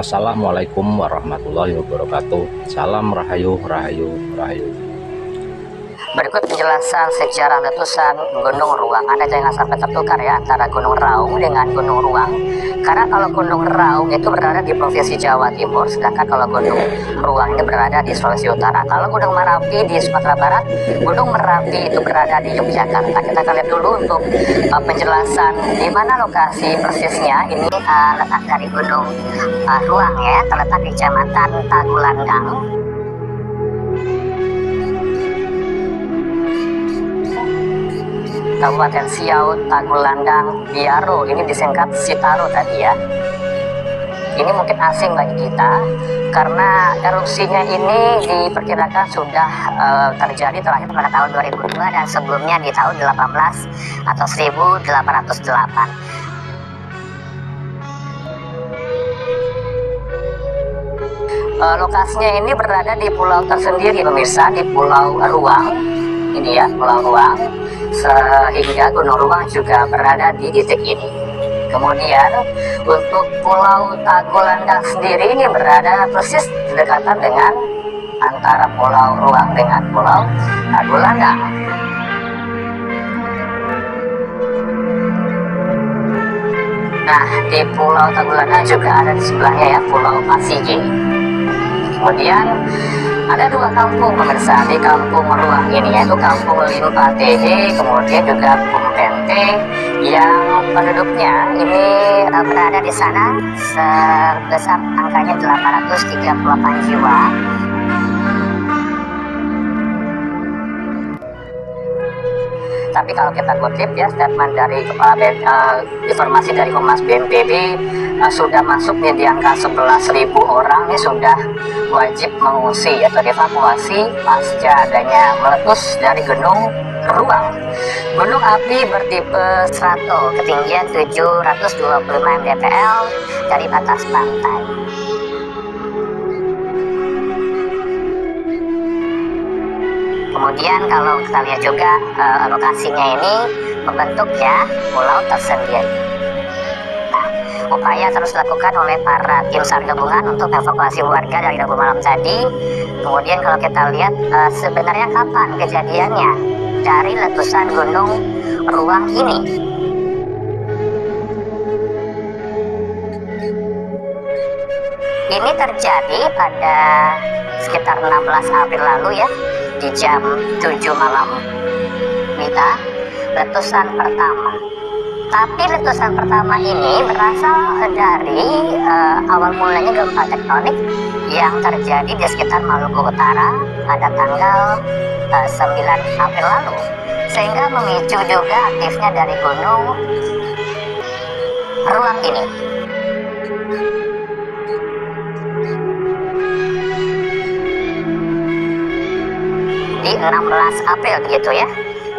Assalamualaikum warahmatullahi wabarakatuh. Salam Rahayu, Rahayu, Rahayu. Berikut penjelasan sejarah letusan Gunung Ruang. Anda jangan sampai tertukar ya antara Gunung Raung dengan Gunung Ruang. Karena kalau Gunung Raung itu berada di Provinsi Jawa Timur, sedangkan kalau Gunung Ruang ini berada di Sulawesi Utara. Kalau Gunung Merapi di Sumatera Barat, Gunung Merapi itu berada di Yogyakarta. Kita akan lihat dulu untuk penjelasan di mana lokasi persisnya. Ini letak dari Gunung Ruang ya, terletak di Kecamatan Tagulandang. Kabupaten Siau, Tagulandang, Biaro, ini disingkat Sitaro tadi ya. Ini mungkin asing bagi kita karena erupsinya ini diperkirakan sudah terjadi terakhir pada tahun 2002 dan sebelumnya di tahun 18 atau 1808. Lokasinya ini berada di pulau tersendiri pemirsa, di Pulau Ruang. Ini ya, Pulau Ruang. Sehingga Gunung Ruang juga berada di titik ini. Kemudian untuk Pulau Tagulandang sendiri ini berada persis berdekatan dengan antara Pulau Ruang dengan Pulau Tagulandang. Nah, di Pulau Tagulandang juga ada di sebelahnya ya, Pulau Pasigi. Kemudian ada dua kampung pemirsa di Kampung Ruang ini, yaitu Kampung Limpa Tehe, kemudian juga Pumpente, yang penduduknya ini berada di sana sebesar angkanya 838 jiwa. Tapi kalau kita kutip ya statement dari informasi dari Humas BNPB, sudah masuk nih di angka 11.000 orang nih sudah wajib mengungsi atau dievakuasi pasca adanya meletus dari Gunung Ruang. Gunung api bertipe strato, ketinggian 725 mdpl dari batas pantai. Kemudian kalau kita lihat juga lokasinya ini membentuk ya pulau tersendiri. Nah, upaya terus dilakukan oleh para tim SAR gabungan untuk evakuasi warga dari Rabu malam tadi. Kemudian kalau kita lihat sebenarnya kapan kejadiannya dari letusan Gunung Ruang ini. Ini terjadi pada sekitar 16 April lalu ya, di jam 7 malam Wita, letusan pertama. Tapi letusan pertama ini berasal dari awal mulanya gempa tektonik yang terjadi di sekitar Maluku Utara pada tanggal 9 April lalu, sehingga memicu juga aktifnya dari Gunung Ruang ini. Di 16 April begitu ya.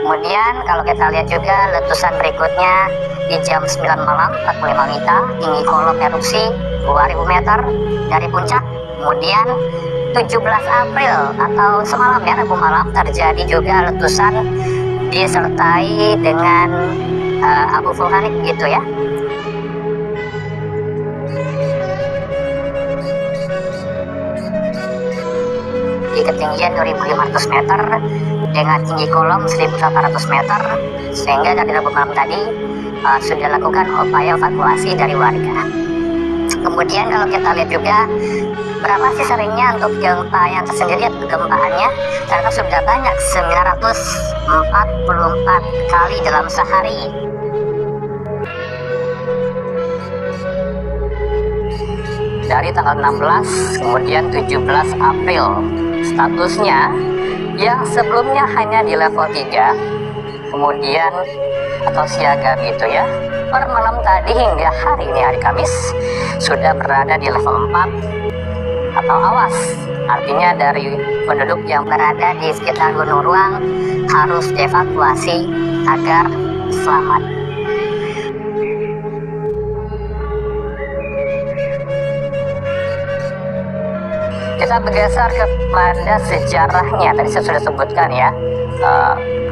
Kemudian kalau kita lihat juga letusan berikutnya di jam 9 malam 45 Wita, tinggi kolom erupsi 2000 meter dari puncak. Kemudian 17 April atau semalam ya, Rabu malam, terjadi juga letusan disertai dengan abu vulkanik gitu ya. Di ketinggian 2500 meter dengan tinggi kolom 1800 meter, sehingga dari Rabu malam tadi sudah lakukan upaya evakuasi dari warga. Kemudian kalau kita lihat juga berapa sih seringnya untuk gempa yang tersendiri atau gempaannya, karena sudah banyak 944 kali dalam sehari. Dari tanggal 16 kemudian 17 April statusnya yang sebelumnya hanya di level 3 kemudian atau siaga gitu ya, per malam tadi hingga hari ini hari Kamis sudah berada di level 4 atau awas. Artinya dari penduduk yang berada di sekitar Gunung Ruang harus dievakuasi agar selamat. Kita bergeser kepada sejarahnya. Tadi saya sudah sebutkan ya,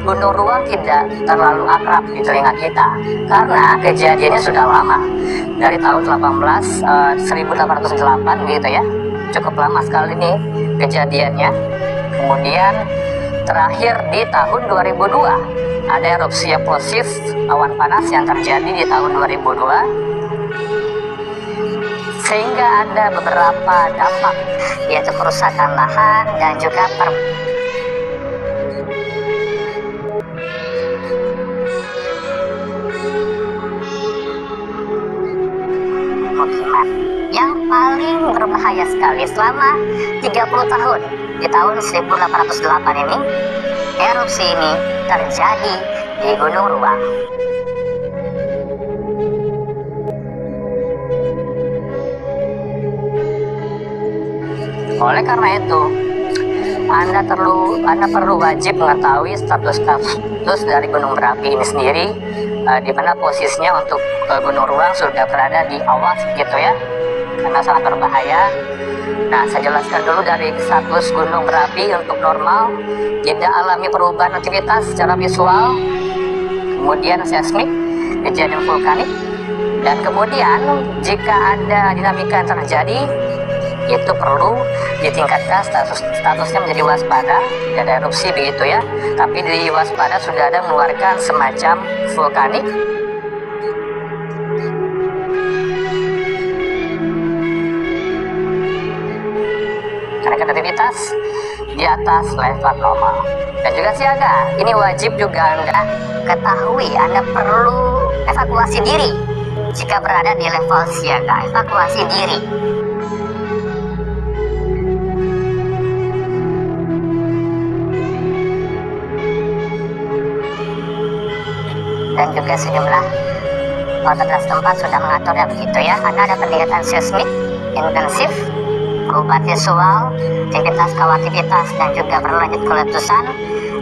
Gunung Ruang tidak terlalu akrab di telinga kita karena kejadiannya sudah lama, dari tahun 1808 gitu ya, cukup lama sekali nih kejadiannya. Kemudian terakhir di tahun 2002 ada erupsi eksplosif awan panas yang terjadi di tahun 2002, sehingga ada beberapa dampak, yaitu kerusakan lahan dan juga pemukiman. Yang paling berbahaya sekali selama 30 tahun, di tahun 1808 ini, erupsi ini terjadi di Gunung Ruang. Oleh karena itu, Anda perlu wajib mengetahui status dari gunung berapi ini sendiri, di mana posisinya untuk Gunung Ruang sudah berada di awas gitu ya, karena sangat berbahaya. Nah, saya jelaskan dulu dari status gunung berapi untuk normal, tidak alami perubahan aktivitas secara visual, kemudian seismik, kejadian vulkanik, dan kemudian jika ada dinamika yang terjadi, itu perlu ditingkatkan statusnya menjadi waspada, tidak ada erupsi begitu ya, tapi di waspada sudah ada mengeluarkan semacam vulkanik. Karena aktivitas di atas level normal dan juga siaga. Ini wajib juga Anda ketahui, Anda perlu evakuasi diri jika berada di level siaga. Evakuasi diri. Dan juga sejumlah otoritas tempat sudah mengaturnya begitu ya, karena ada peningkatan seismik intensif, perubahan visual, aktivitas aktivitas dan juga berlanjut ke letusan.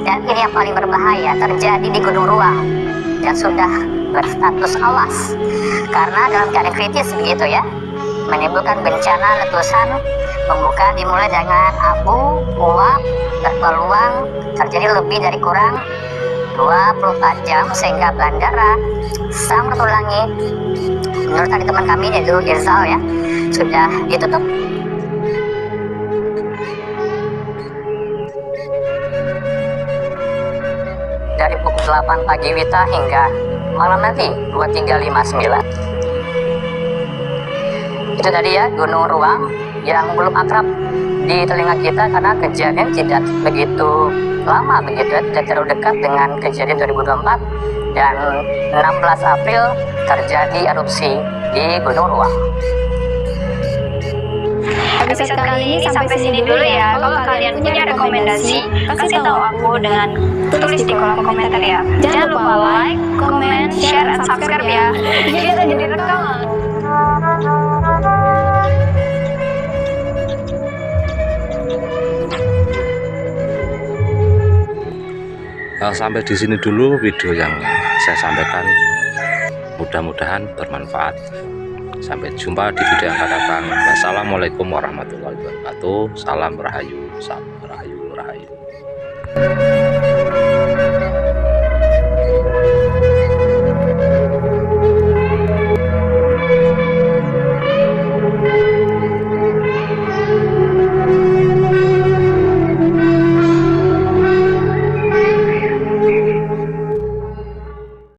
Dan ini yang paling berbahaya terjadi di Gunung Ruang dan sudah berstatus awas karena dalam keadaan kritis begitu ya, menimbulkan bencana letusan pembukaan dimulai dengan abu, uap, berpeluang terjadi lebih dari kurang 24 jam sehingga bandara Samratulangi, menurut tadi teman kami yaitu Irzal ya, sudah ditutup. Dari pukul 8 pagi WITA hingga malam nanti 23.59. Itu tadi ya Gunung Ruang yang belum akrab di telinga kita karena kejadian tidak begitu lama begitu ya, tidak terlalu dekat dengan kejadian 2024, dan 16 April terjadi erupsi di Gunung Ruang. Episode kali ini sampai sini dulu ya. Kalau kalian punya rekomendasi, kasih tahu aku dengan tulis di kolom komentar ya. Jangan lupa like, comment, share, and subscribe ya. Kita jadi rekaman. Sampai di sini dulu video yang saya sampaikan, mudah-mudahan bermanfaat. Sampai jumpa di video yang akan datang. Wassalamualaikum warahmatullahi wabarakatuh. Salam Rahayu, salam Rahayu, Rahayu.